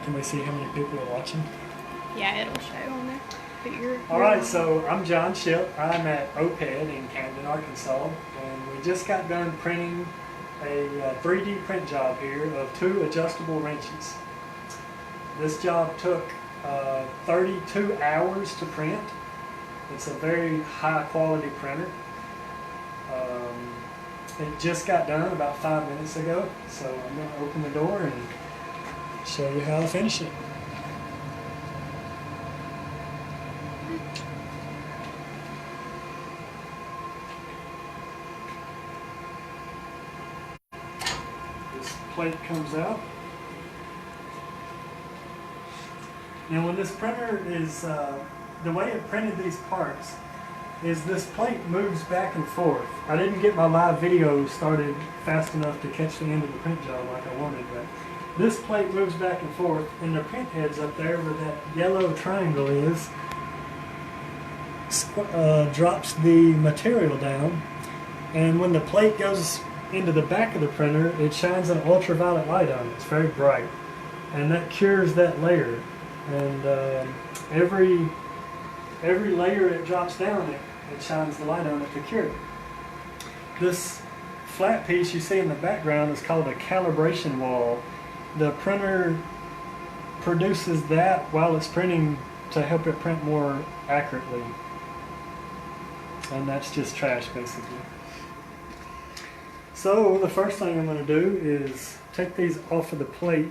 Can we see how many people are watching? Yeah, it'll show on there. But Alright, so I'm John Ship. I'm at OPED in Camden, Arkansas, and we just got done printing a 3D print job here of 2 adjustable wrenches. This job took 32 hours to print. It's a very high quality printer. It just got done about 5 minutes ago, so I'm going to open the door and show you how to finish it. This plate comes out. Now when this printer is, the way it printed these parts is this plate moves back and forth. I didn't get my live video started fast enough to catch the end of the print job like I wanted, but this plate moves back and forth, and the print head's up there where that yellow triangle is, drops the material down, and when the plate goes into the back of the printer, it shines an ultraviolet light on it. It's very bright, and that cures that layer. And every layer it drops down, it shines the light on it to cure it. This flat piece you see in the background is called a calibration wall. The printer produces that while it's printing to help it print more accurately. And that's just trash, basically. So the first thing I'm going to do is take these off of the plate.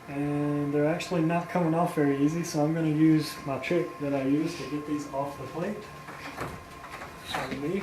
And they're actually not coming off very easy, so I'm going to use my trick that I use to get these off the plate. Show me.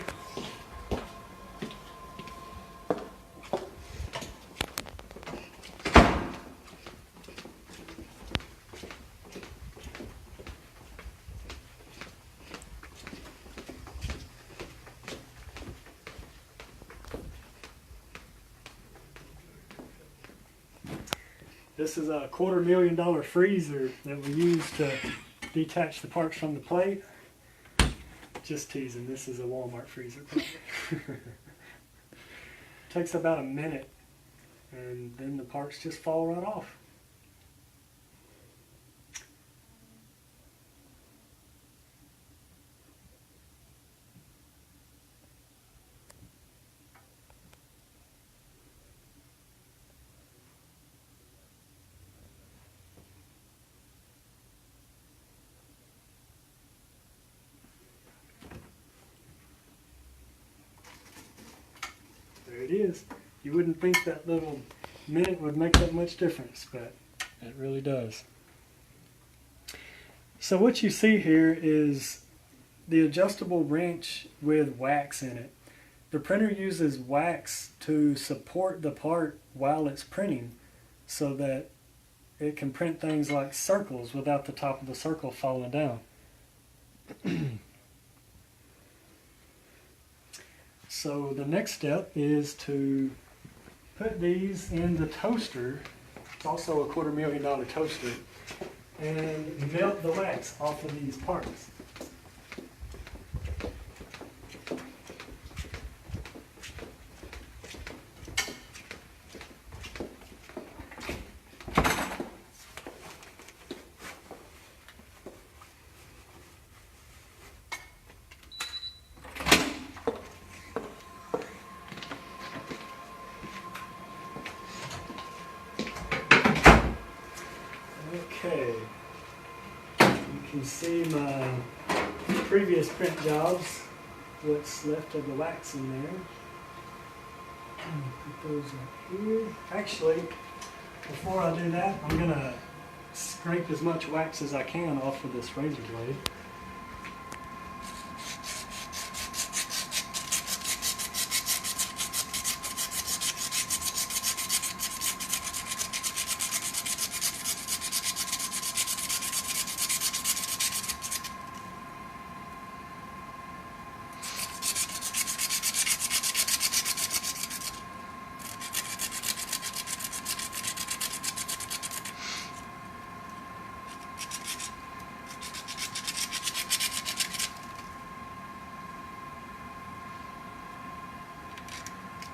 This is a $250,000 freezer that we use to detach the parts from the plate. Just teasing, this is a Walmart freezer. Takes about a minute, and then the parts just fall right off. There it is. You wouldn't think that little minute would make that much difference, but it really does. So what you see here is the adjustable wrench with wax in it. The printer uses wax to support the part while it's printing so that it can print things like circles without the top of the circle falling down. So the next step is to put these in the toaster. It's also a $250,000 toaster, and melt the wax off of these parts. Okay, you can see my previous print jobs, what's left of the wax in there. Put those up here. Actually, before I do that, I'm going to scrape as much wax as I can off of this razor blade.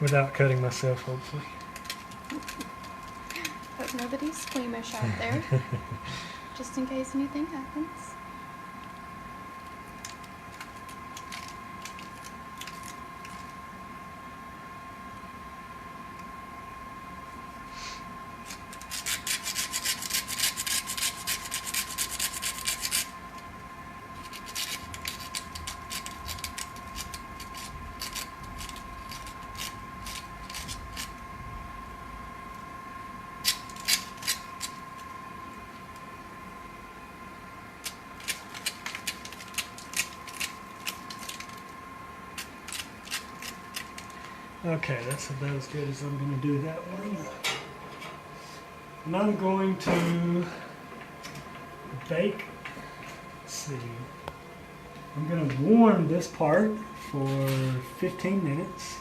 without cutting myself, hopefully. Hope nobody's squeamish out there, just in case anything happens. Okay, that's about as good as I'm going to do that one. And I'm going to bake, let's see, I'm going to warm this part for 15 minutes.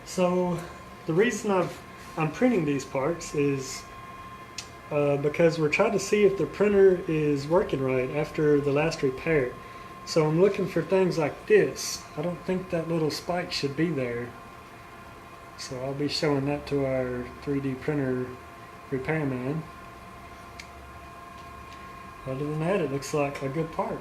So the reason I'm printing these parts is because we're trying to see if the printer is working right after the last repair. So I'm looking for things like this. I don't think that little spike should be there. So I'll be showing that to our 3D printer repairman. Other than that, it looks like a good part.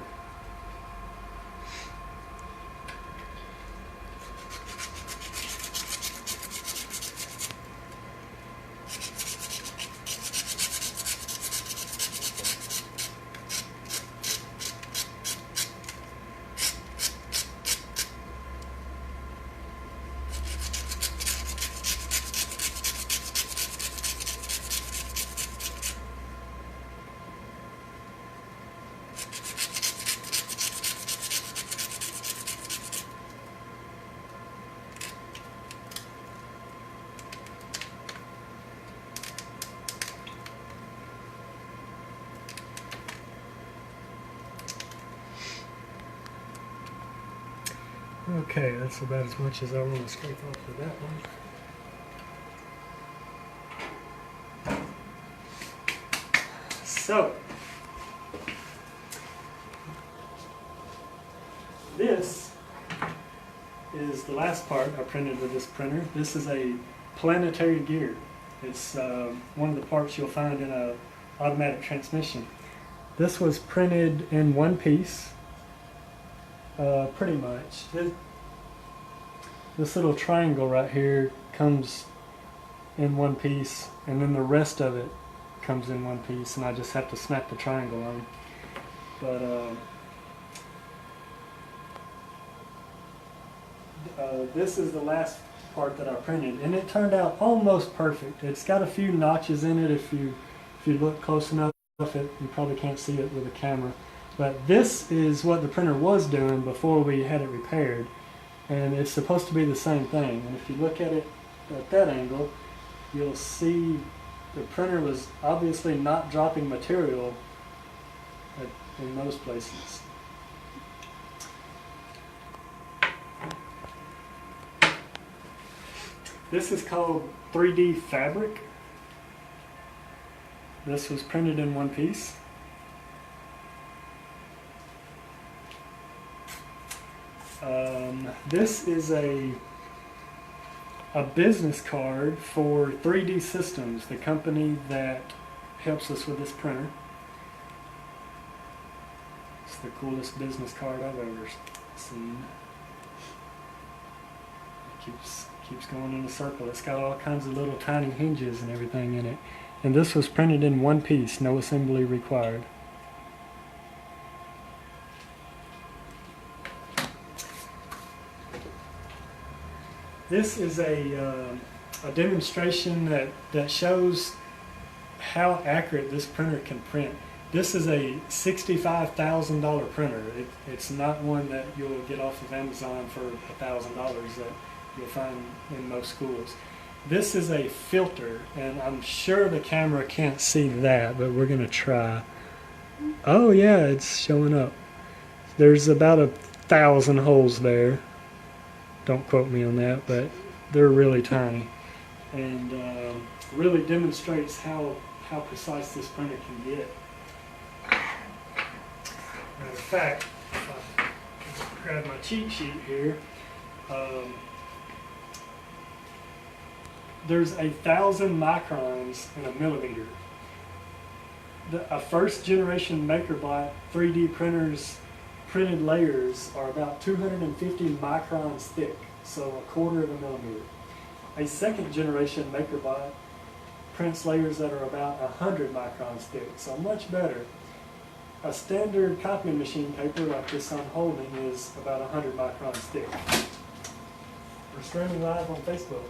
Okay, that's about as much as I want to scrape off of that one. So, this is the last part I printed with this printer. This is a planetary gear. It's one of the parts you'll find in a automatic transmission. This was printed in one piece. Pretty much. This little triangle right here comes in one piece, and then the rest of it comes in one piece, and I just have to snap the triangle on. But this is the last part that I printed, and it turned out almost perfect. It's got a few notches in it. If you look close enough, you probably can't see it with a camera. But this is what the printer was doing before we had it repaired. And it's supposed to be the same thing. And if you look at it at that angle, you'll see the printer was obviously not dropping material in those places. This is called 3D fabric. This was printed in one piece. This is a business card for 3D Systems, the company that helps us with this printer. It's the coolest business card I've ever seen. It keeps going in a circle. It's got all kinds of little tiny hinges and everything in it. And this was printed in one piece, no assembly required. This is a demonstration that shows how accurate this printer can print. This is a $65,000 printer. It's not one that you'll get off of Amazon for $1,000 that you'll find in most schools. This is a filter, and I'm sure the camera can't see that, but we're going to try. Oh yeah, it's showing up. There's about 1,000 holes there. Don't quote me on that, but they're really tiny, and really demonstrates how precise this printer can get. Matter of fact, if I grab my cheat sheet here, there's 1,000 microns in a millimeter. A first generation MakerBot 3D printers printed layers are about 250 microns thick, so 1/4 of a millimeter. A second generation MakerBot prints layers that are about 100 microns thick, so much better. A standard copying machine paper like this I'm holding is about 100 microns thick. We're streaming live on Facebook.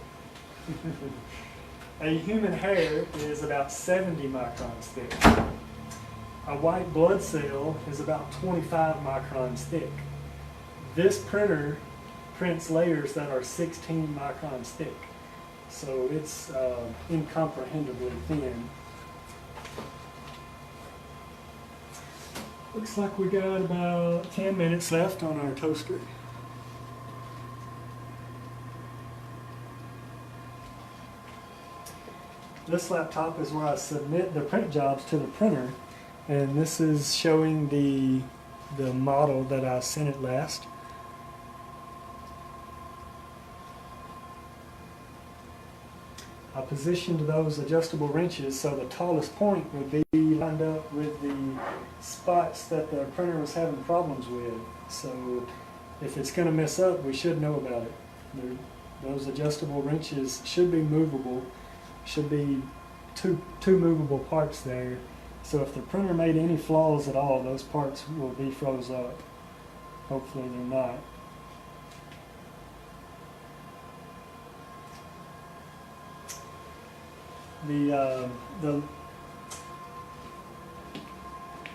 A human hair is about 70 microns thick. A white blood cell is about 25 microns thick. This printer prints layers that are 16 microns thick, so it's incomprehendibly thin. Looks like we got about 10 minutes left on our toaster. This laptop is where I submit the print jobs to the printer, and this is showing the model that I sent it last. I positioned those adjustable wrenches so the tallest point would be lined up with the spots that the printer was having problems with. So if it's going to mess up, we should know about it. Those adjustable wrenches should be movable. Should be two movable parts there. So if the printer made any flaws at all, those parts will be froze up. Hopefully they're not.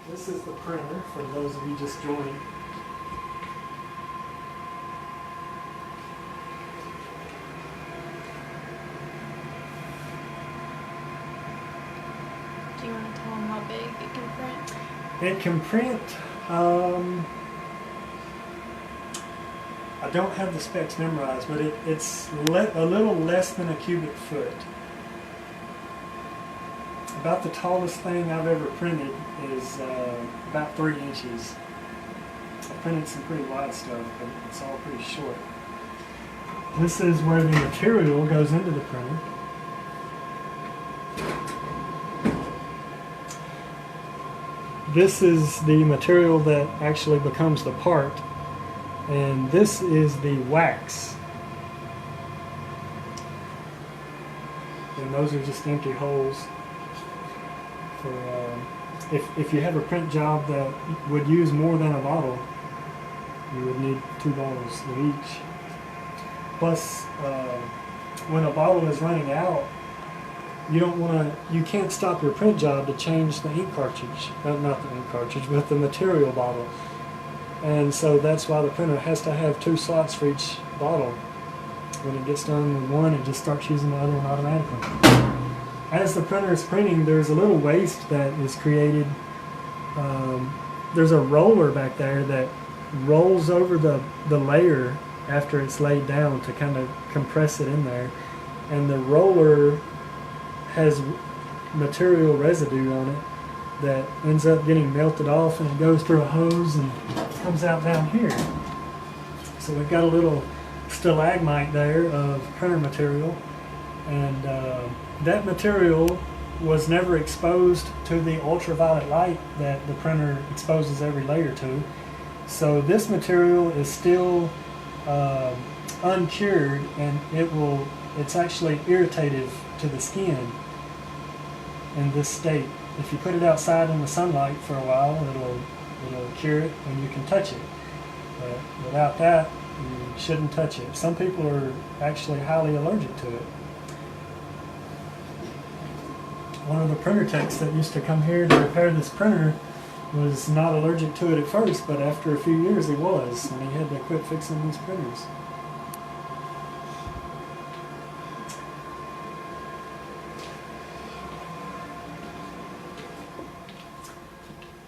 This is the printer for those of you just joining. Do you want to tell them how big it can print? It can print, I don't have the specs memorized, but it's a little less than a cubic foot. About the tallest thing I've ever printed is about 3 inches. I've printed some pretty wide stuff, but it's all pretty short. This is where the material goes into the printer. This is the material that actually becomes the part, and this is the wax. And those are just empty holes. For if you have a print job that would use more than a bottle, you would need 2 bottles of each. Plus, when a bottle is running out, you can't stop your print job to change the ink cartridge. Not the ink cartridge, but the material bottle. And so that's why the printer has to have 2 slots for each bottle. When it gets done with one, it just starts using the other one automatically. As the printer is printing, there's a little waste that is created. There's a roller back there that rolls over the layer after it's laid down to kind of compress it in there. And the roller has material residue on it that ends up getting melted off, and it goes through a hose and comes out down here. So we've got a little stalagmite there of printer material, and that material was never exposed to the ultraviolet light that the printer exposes every layer to. So this material is still uncured, and it's actually irritative to the skin in this state. If you put it outside in the sunlight for a while, it'll cure it and you can touch it. But without that, you shouldn't touch it. Some people are actually highly allergic to it. One of the printer techs that used to come here to repair this printer was not allergic to it at first, but after a few years he was, and he had to quit fixing these printers.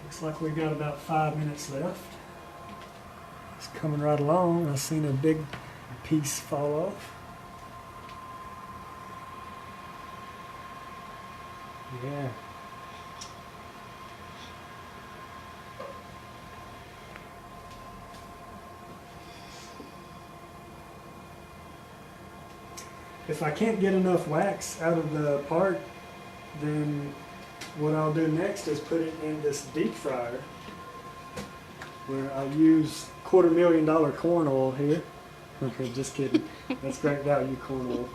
Looks like we've got about 5 minutes left. It's coming right along. I've seen a big piece fall off. Yeah. If I can't get enough wax out of the part, then what I'll do next is put it in this deep fryer, where I'll use $250,000 corn oil here. Okay, just kidding. That's great value corn oil.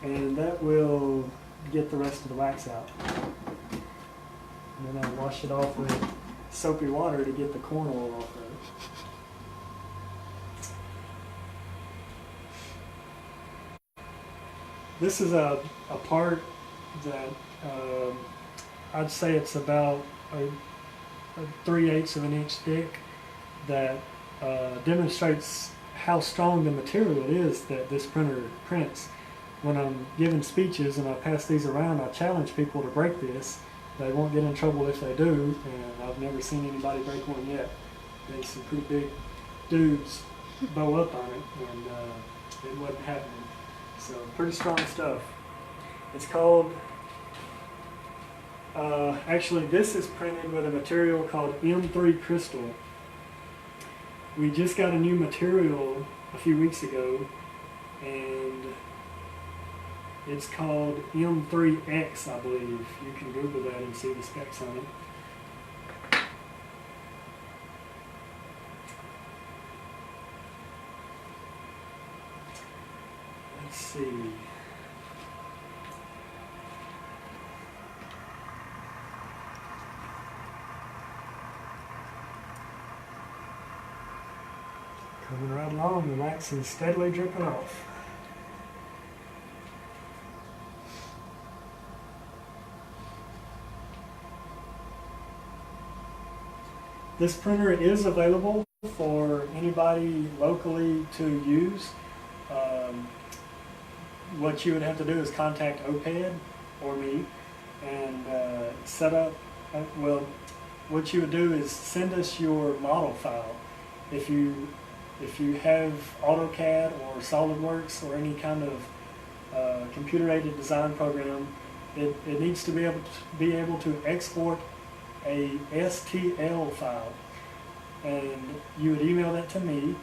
And that will get the rest of the wax out. And then I'll wash it off with soapy water to get the corn oil off of it. This is a part that I'd say it's about a 3/8 of an inch thick, that demonstrates how strong the material is that this printer prints. When I'm giving speeches and I pass these around, I challenge people to break this. They won't get in trouble if they do, and I've never seen anybody break one yet. There's some pretty big dudes bow up on it, and it wasn't happening. So pretty strong stuff. It's called, actually this is printed with a material called M3 crystal. We just got a new material a few weeks ago, and it's called M3X, I believe. You can Google that and see the specs on it. Let's see. Coming right along, the wax is steadily dripping off. This printer is available for anybody locally to use. What you would have to do is contact OPED or me and set up, well, what you would do is send us your model file. If you have AutoCAD or SolidWorks or any kind of computer-aided design program, it needs to be able to export a STL file, and you would email that to me,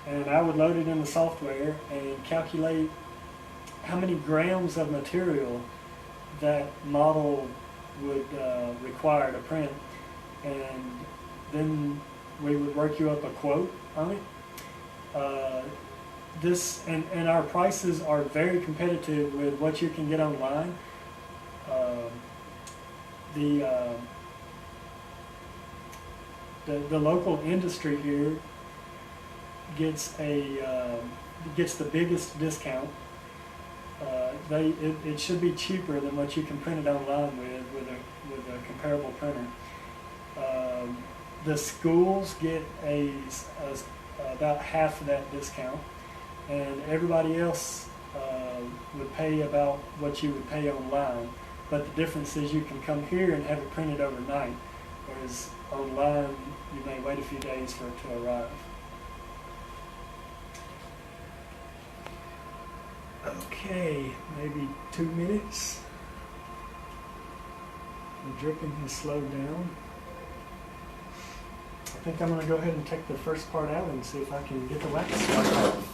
and I would load it in the software and calculate how many grams of material that model would require to print, and then we would work you up a quote on it. And our prices are very competitive with what you can get online. The local industry here gets the biggest discount. It should be cheaper than what you can print it online with a comparable printer. The schools get about half of that discount, and everybody else would pay about what you would pay online. But the difference is you can come here and have it printed overnight, whereas online you may wait a few days for it to arrive. Okay, maybe 2 minutes. The dripping has slowed down. I think I'm going to go ahead and take the first part out and see if I can get the wax started off.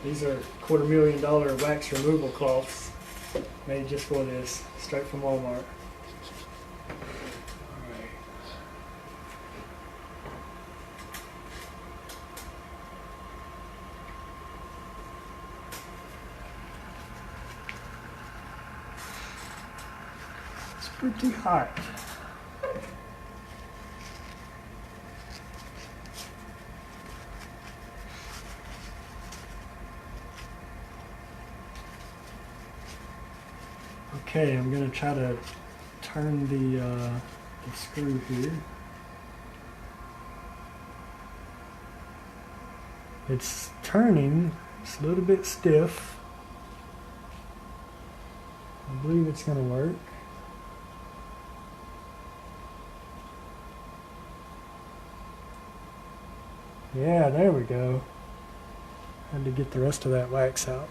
These are $250,000 wax removal cloths made just for this, straight from Walmart. It's pretty hot. Okay, I'm going to try to turn the screw here. It's turning, it's a little bit stiff. I believe it's going to work. Yeah, there we go. Had to get the rest of that wax out.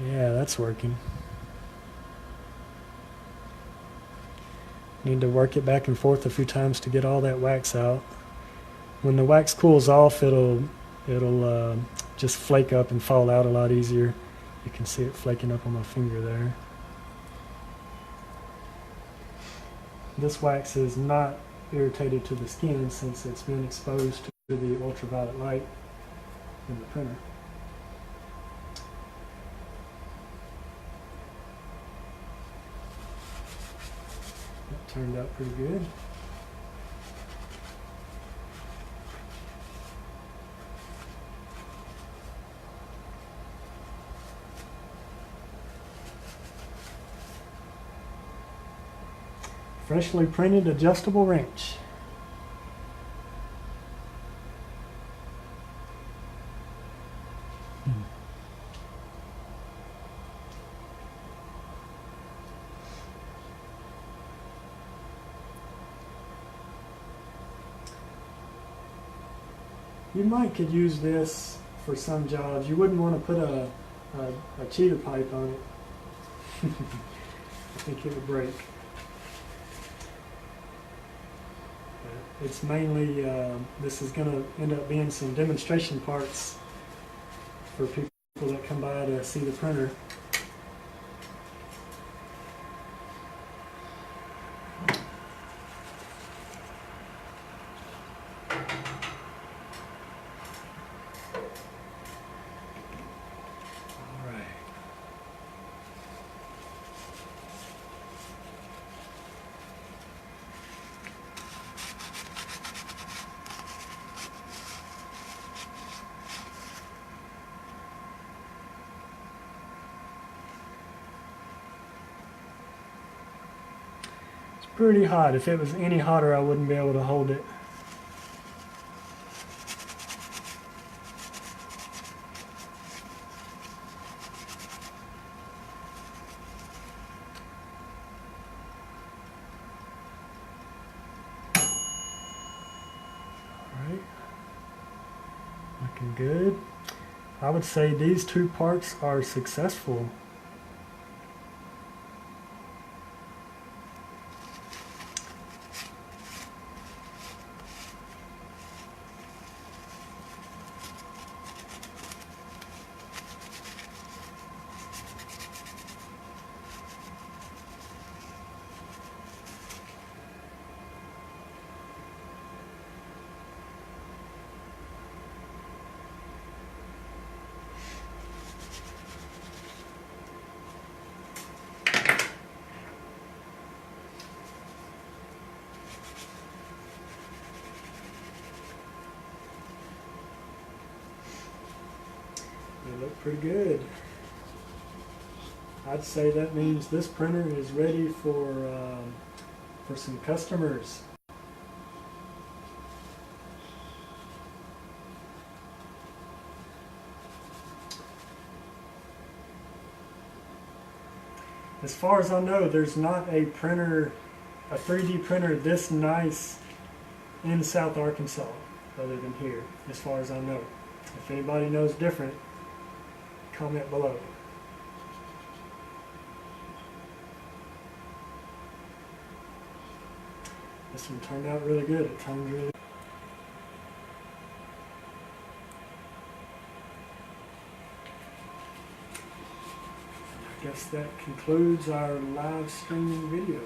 Yeah, that's working. Need to work it back and forth a few times to get all that wax out. When the wax cools off, it'll just flake up and fall out a lot easier. You can see it flaking up on my finger there. This wax is not irritated to the skin since it's been exposed to the ultraviolet light in the printer. That turned out pretty good. Freshly printed adjustable wrench. You might could use this for some jobs. You wouldn't want to put a cheater pipe on it. I think it would break. It's mainly, this is going to end up being some demonstration parts for people that come by to see the printer. Pretty hot. If it was any hotter, I wouldn't be able to hold it. All right, looking good. I would say these two parts are successful. They look pretty good. I'd say that means this printer is ready for some customers. As far as I know, there's not a printer, a 3D printer this nice in South Arkansas other than here, as far as I know. If anybody knows different, comment below. This one turned out really good. It turned really. I guess that concludes our live streaming video.